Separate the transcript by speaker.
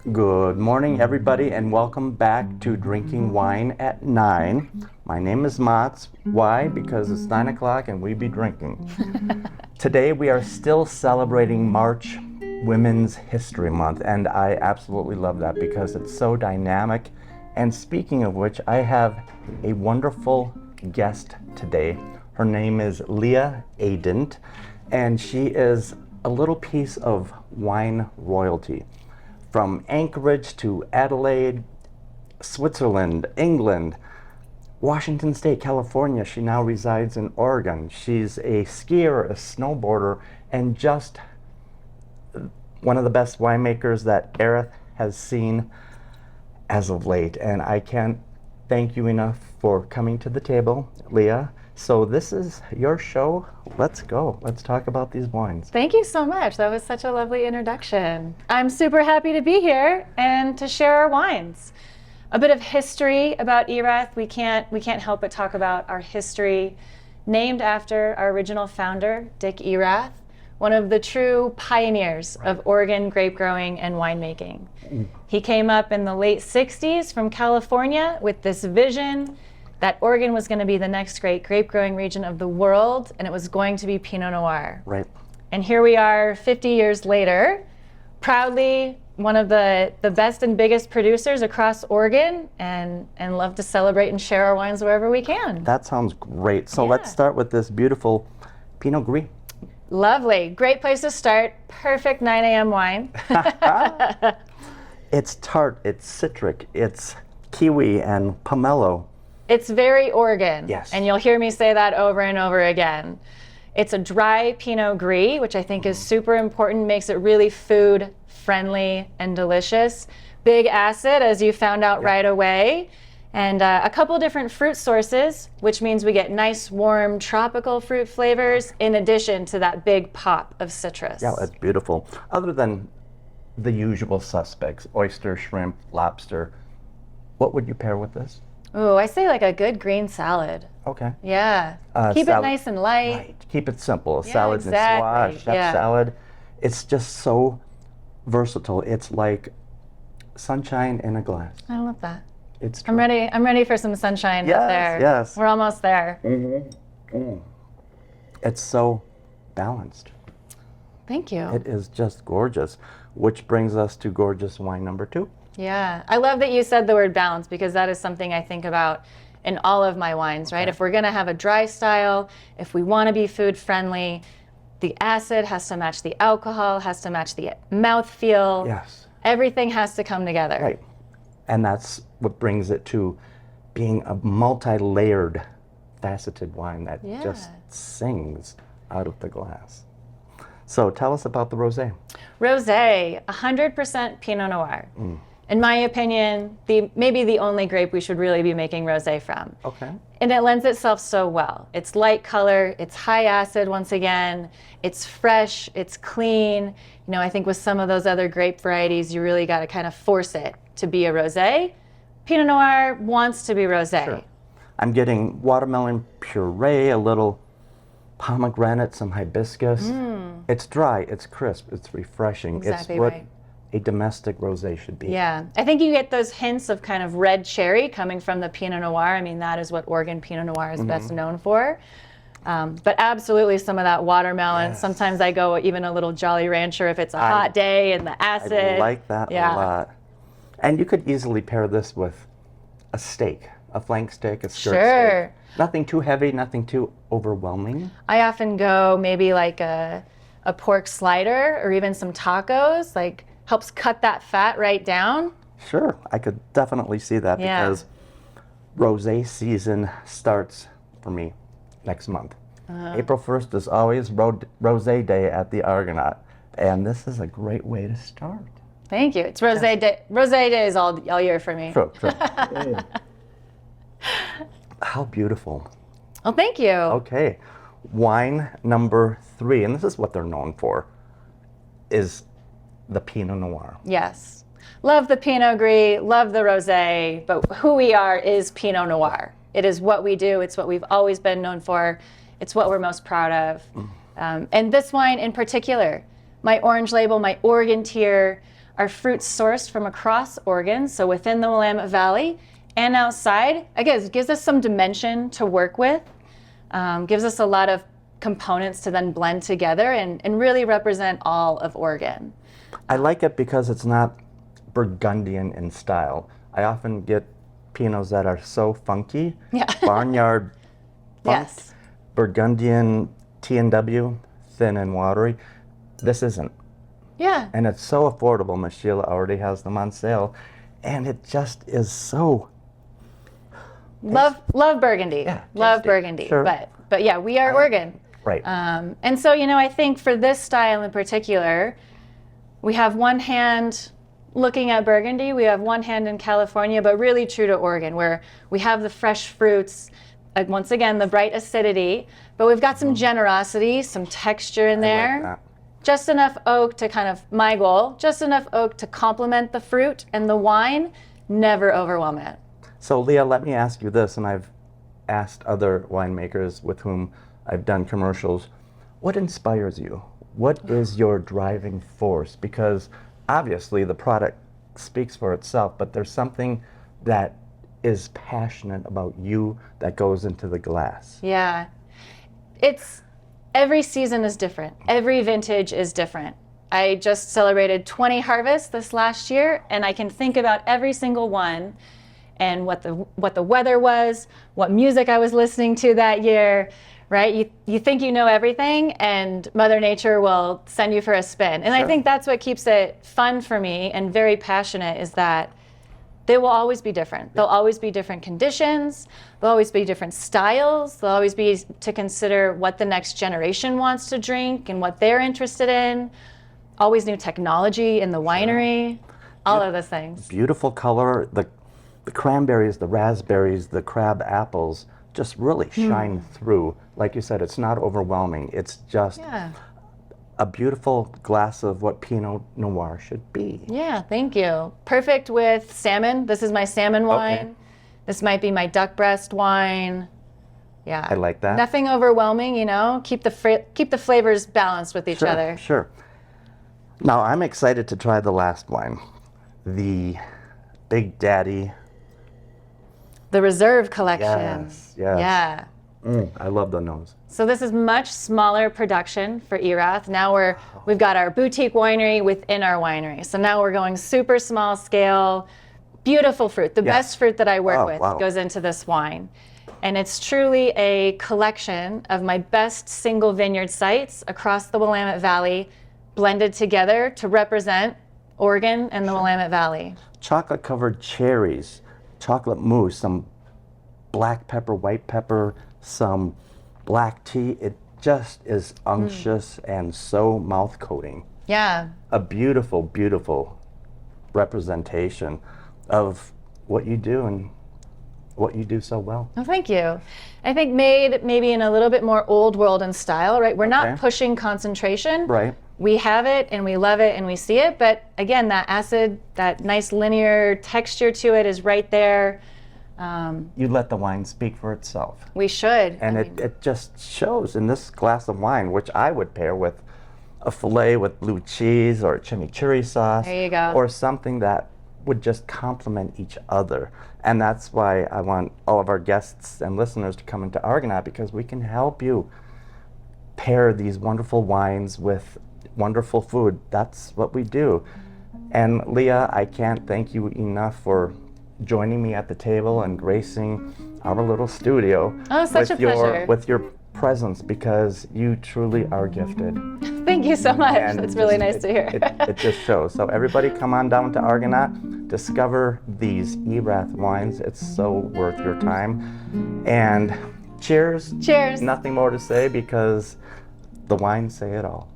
Speaker 1: Good morning, everybody, and welcome back to Drinking Wine at 9. My name is Mats. Why? Because it's 9 o'clock and we be drinking. Today we are still celebrating March Women's History Month, and I absolutely love that because it's so dynamic. And speaking of which, I have a wonderful guest today. Her name is Leah Adint, and she is a little piece of wine royalty. From Anchorage to Adelaide, Switzerland, England, Washington State, California. She now resides in Oregon. She's a skier, a snowboarder, and just one of the best winemakers that Erath has seen as of late. And I can't thank you enough for coming to the table, Leah. So this is your show. Let's go. Let's talk about these wines.
Speaker 2: Thank you so much. That was such a lovely introduction. I'm super happy to be here and to share our wines. A bit of history about Erath. We can't help but talk about our history. Named after our original founder, Dick Erath, one of the true pioneers of Oregon grape growing and winemaking. He came up in the late 60s from California with this vision that Oregon was going to be the next great grape growing region of the world, and it was going to be Pinot Noir.
Speaker 1: Right.
Speaker 2: And here we are 50 years later, proudly one of the best and biggest producers across Oregon, and love to celebrate and share our wines wherever we can.
Speaker 1: That sounds great. So
Speaker 2: Yeah.
Speaker 1: let's start with this beautiful Pinot Gris.
Speaker 2: Lovely. Great place to start. Perfect 9 a.m. wine.
Speaker 1: It's tart, it's citric, it's kiwi and pomelo.
Speaker 2: It's very Oregon.
Speaker 1: Yes.
Speaker 2: And you'll hear me say that over and over again. It's a dry Pinot Gris, which I think is super important, makes it really food friendly and delicious. Big acid, as you found out right away. And a couple different fruit sources, which means we get nice, warm, tropical fruit flavors in addition to that big pop of citrus.
Speaker 1: Yeah, it's beautiful. Other than the usual suspects, oyster, shrimp, lobster, what would you pair with this?
Speaker 2: Ooh, I say like a good green salad.
Speaker 1: Okay.
Speaker 2: Yeah. Keep it nice and light.
Speaker 1: Right. Keep it simple.
Speaker 2: Yeah,
Speaker 1: Salads
Speaker 2: exactly.
Speaker 1: and squash, chef
Speaker 2: Yeah.
Speaker 1: salad. It's just so versatile. It's like sunshine in a glass.
Speaker 2: I love that.
Speaker 1: It's
Speaker 2: I'm ready. I'm ready for some sunshine
Speaker 1: Yes,
Speaker 2: up there.
Speaker 1: yes.
Speaker 2: We're almost there.
Speaker 1: It's so balanced.
Speaker 2: Thank you.
Speaker 1: It is just gorgeous, which brings us to gorgeous wine number 2.
Speaker 2: Yeah. I love that you said the word balance because that is something I think about in all of my wines, right?
Speaker 1: Okay.
Speaker 2: If we're going to have a dry style, if we want to be food friendly, the acid has to match the alcohol, has to match the mouthfeel.
Speaker 1: Yes.
Speaker 2: Everything has to come together.
Speaker 1: Right. And that's what brings it to being a multi-layered, faceted wine that
Speaker 2: Yeah.
Speaker 1: just sings out of the glass. So tell us about the rosé.
Speaker 2: Rosé, 100% Pinot Noir. In my opinion, maybe the only grape we should really be making rosé from.
Speaker 1: Okay.
Speaker 2: And it lends itself so well. It's light color, it's high acid once again, it's fresh, it's clean. You know, I think with some of those other grape varieties, you really got to kind of force it to be a rosé. Pinot Noir wants to be rosé.
Speaker 1: Sure. I'm getting watermelon puree, a little pomegranate, some hibiscus. It's dry, it's crisp, it's refreshing.
Speaker 2: Exactly
Speaker 1: it's what
Speaker 2: right.
Speaker 1: a domestic rosé should be.
Speaker 2: Yeah, I think you get those hints of kind of red cherry coming from the Pinot Noir. I mean, that is what Oregon Pinot Noir is best known for. But absolutely some of that watermelon.
Speaker 1: Yes.
Speaker 2: Sometimes I go even a little Jolly Rancher if it's a hot day and the acid.
Speaker 1: I like that a lot. And you could easily pair this with a steak, a flank steak, a skirt
Speaker 2: Sure.
Speaker 1: steak. Nothing too heavy, nothing too overwhelming.
Speaker 2: I often go maybe like a pork slider or even some tacos, like helps cut that fat right down.
Speaker 1: Sure, I could definitely see that
Speaker 2: Yeah.
Speaker 1: because rosé season starts for me next month. April 1st is always rosé day at the Argonaut, and this is a great way to start.
Speaker 2: Thank you. It's rosé day. Rosé day is all year for me.
Speaker 1: True, true. How beautiful.
Speaker 2: Well, thank you.
Speaker 1: Okay, wine number 3, and this is what they're known for, is the Pinot Noir.
Speaker 2: Yes. Love the Pinot Gris, love the rosé, but who we are is Pinot Noir. It is what we do. It's what we've always been known for. It's what we're most proud of. And this wine in particular, my orange label, my Oregon tier, our fruits sourced from across Oregon, so within the Willamette Valley and outside. Again, it gives us some dimension to work with, gives us a lot of components to then blend together and really represent all of Oregon.
Speaker 1: I like it because it's not Burgundian in style. I often get Pinots that are so funky.
Speaker 2: Yeah.
Speaker 1: Barnyard funk,
Speaker 2: Yes.
Speaker 1: Burgundian T&W, thin and watery. This isn't.
Speaker 2: Yeah.
Speaker 1: And it's so affordable. Miss Sheila already has them on sale. And it just is so...
Speaker 2: Love Burgundy.
Speaker 1: Yeah,
Speaker 2: Love
Speaker 1: tasty.
Speaker 2: Burgundy.
Speaker 1: Sure.
Speaker 2: But yeah, we are Oregon.
Speaker 1: Right.
Speaker 2: And so, I think for this style in particular, we have one hand looking at Burgundy, we have one hand in California, but really true to Oregon, where we have the fresh fruits, once again, the bright acidity, but we've got some generosity, some texture in there.
Speaker 1: like that.
Speaker 2: Just enough oak to kind of, my goal, just enough oak to complement the fruit and the wine, never overwhelm it.
Speaker 1: So Leah, let me ask you this, and I've asked other winemakers with whom I've done commercials, what inspires you? What is your driving force? Because obviously the product speaks for itself, but there's something that is passionate about you that goes into the glass.
Speaker 2: Yeah. Every season is different. Every vintage is different. I just celebrated 20 harvests this last year, and I can think about every single one and what the weather was, what music I was listening to that year, right? You think you know everything, and Mother Nature will send you for a spin. And I think that's what keeps it fun for me and very passionate, is that they will always be different. There'll always be different conditions. There'll always be different styles. There'll always be to consider what the next generation wants to drink and what they're interested in. Always new technology in the winery, all of those things.
Speaker 1: Beautiful color, the cranberries, the raspberries, the crab apples just really shine through. Like you said, it's not overwhelming. It's just a beautiful glass of what Pinot Noir should be.
Speaker 2: Yeah, thank you. Perfect with salmon. This is my salmon wine.
Speaker 1: Okay.
Speaker 2: This might be my duck breast wine. Yeah.
Speaker 1: I like that.
Speaker 2: Nothing overwhelming, Keep the flavors balanced with each other.
Speaker 1: Sure. Now I'm excited to try the last wine, the Big Daddy.
Speaker 2: The Reserve Collection.
Speaker 1: Yes.
Speaker 2: Yeah.
Speaker 1: I love the nose.
Speaker 2: So this is much smaller production for Erath. Now we've got our boutique winery within our winery. So now we're going super small scale, beautiful fruit. The best fruit that I work with goes into this wine. And it's truly a collection of my best single vineyard sites across the Willamette Valley, blended together to represent Oregon and the Willamette Valley.
Speaker 1: Chocolate covered cherries, chocolate mousse, some black pepper, white pepper, some black tea. It just is unctuous and so mouth coating.
Speaker 2: Yeah.
Speaker 1: A beautiful, beautiful representation of what you do and what you do so well.
Speaker 2: Oh, thank you. I think made maybe in a little bit more old world in style, right? We're not pushing concentration.
Speaker 1: Right.
Speaker 2: We have it and we love it and we see it, but again, that acid, that nice linear texture to it is right there.
Speaker 1: You let the wine speak for itself.
Speaker 2: We should.
Speaker 1: And it just shows in this glass of wine, which I would pair with a filet with blue cheese or chimichurri sauce.
Speaker 2: There you go.
Speaker 1: Or something that would just complement each other. And that's why I want all of our guests and listeners to come into Argonaut, because we can help you pair these wonderful wines with wonderful food. That's what we do. And Leah, I can't thank you enough for joining me at the table and gracing our little studio
Speaker 2: such a pleasure.
Speaker 1: with your presence, because you truly are gifted.
Speaker 2: Thank you so much.
Speaker 1: And
Speaker 2: That's really nice to hear.
Speaker 1: It just shows. So everybody come on down to Argonaut, discover these Erath wines. It's so worth your time. And cheers.
Speaker 2: Cheers.
Speaker 1: Nothing more to say, because the wines say it all.